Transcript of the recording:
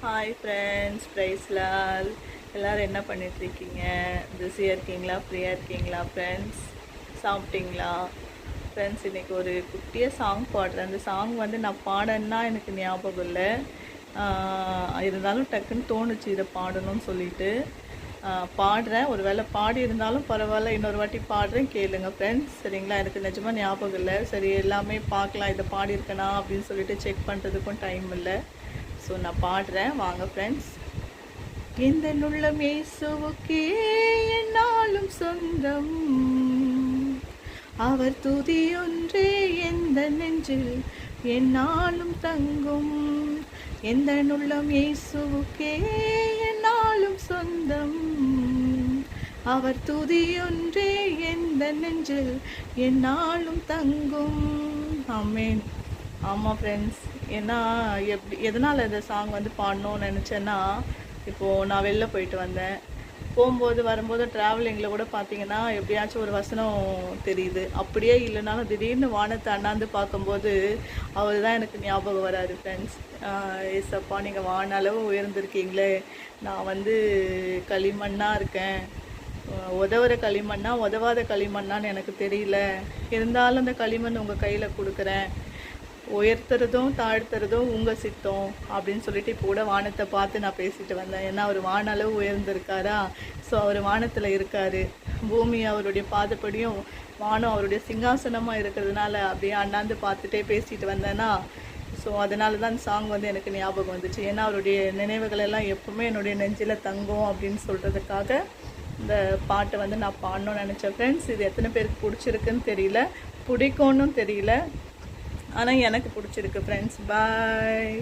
Hi friends, பிரைஸ்லால். எல்லோரும் என்ன பண்ணிகிட்ருக்கீங்க? பிஸியாக இருக்கீங்களா, ஃப்ரீயாக இருக்கீங்களா ஃப்ரெண்ட்ஸ்? சாப்பிட்டீங்களா ஃப்ரெண்ட்ஸ்? இன்றைக்கி ஒரு குட்டியாக சாங் பாடுறேன். அந்த சாங் வந்து நான் பாடன்னா எனக்கு ஞாபகம் இல்லை, இருந்தாலும் டக்குன்னு தோணுச்சு இதை பாடணும்னு சொல்லிட்டு பாடுறேன். ஒரு வேளை பாடி இருந்தாலும் பரவாயில்ல, இன்னொரு வாட்டி பாடுறேன், கேளுங்க ஃப்ரெண்ட்ஸ். சரிங்களா? எனக்கு நிஜமாக ஞாபகம் இல்லை. சரி, எல்லாமே பார்க்கலாம், இதை பாடியிருக்கேனா அப்படின்னு சொல்லிட்டு செக் பண்ணுறதுக்கும் டைம் இல்லை. ஸோ நான் பாடுறேன், வாங்க ஃப்ரெண்ட்ஸ். எந்த உள்ளம் இயேசுவுக்கே என்னாலும் சொந்தம், அவர் துதி ஒன்றே எந்த நெஞ்சில் என்னாலும் தங்கும். எந்த உள்ளம் இயேசுவுக்கே என்னாலும் சொந்தம், அவர் துதி ஒன்றே எந்த நெஞ்சில் என்னாலும் தங்கும். ஆமென். ஆமாம் ஃப்ரெண்ட்ஸ், ஏன்னா எதனால் இந்த சாங் வந்து பாடணும்னு நினச்சேன்னா, இப்போது நான் வெளில போயிட்டு வந்தேன். போகும்போது வரும்போது ட்ராவலிங்கில் கூட பார்த்தீங்கன்னா எப்படியாச்சும் ஒரு வசனம் தெரியுது. அப்படியே இல்லைனாலும் திடீர்னு வானத்தை அண்ணாந்து பார்க்கும்போது அவர் தான் எனக்கு ஞாபகம் வராரு ஃப்ரெண்ட்ஸ். ஏசப்பா, நீங்கள் வான அளவு உயர்ந்திருக்கீங்களே, நான் வந்து களிமண்ணாக இருக்கேன். உதவுற களிமண்ணா உதவாத களிமண்ணான்னு எனக்கு தெரியல, இருந்தாலும் அந்த களிமண் உங்கள் கையில் கொடுக்குறேன். உயர்த்துறதும் தாழ்த்துறதும் உங்கள் சித்தம் அப்படின்னு சொல்லிட்டு இப்போ கூட வானத்தை பார்த்து நான் பேசிட்டு வந்தேன். ஏன்னா அவர் வான அளவு உயர்ந்திருக்காரா, ஸோ அவர் வானத்தில் இருக்கார். பூமி அவருடைய பாதப்படியும் வானம் அவருடைய சிங்காசனமாக இருக்கிறதுனால அப்படியே அண்ணாந்து பார்த்துட்டே பேசிட்டு வந்தேன்னா, ஸோ அதனால தான் சாங் வந்து எனக்கு ஞாபகம் வந்துச்சு. ஏன்னா அவருடைய நினைவுகள் எல்லாம் எப்பவுமே என்னுடைய நெஞ்சில் தங்கும் அப்படின்னு சொல்கிறதுக்காக இந்த பாட்டை வந்து நான் பாடணும்னு நினச்சேன் ஃப்ரெண்ட்ஸ். இது எத்தனை பேருக்கு பிடிச்சிருக்குன்னு தெரியல, பிடிக்கும்னு தெரியல, ஆனால் எனக்கு பிடிச்சிருக்கு ஃப்ரெண்ட்ஸ். பாய்.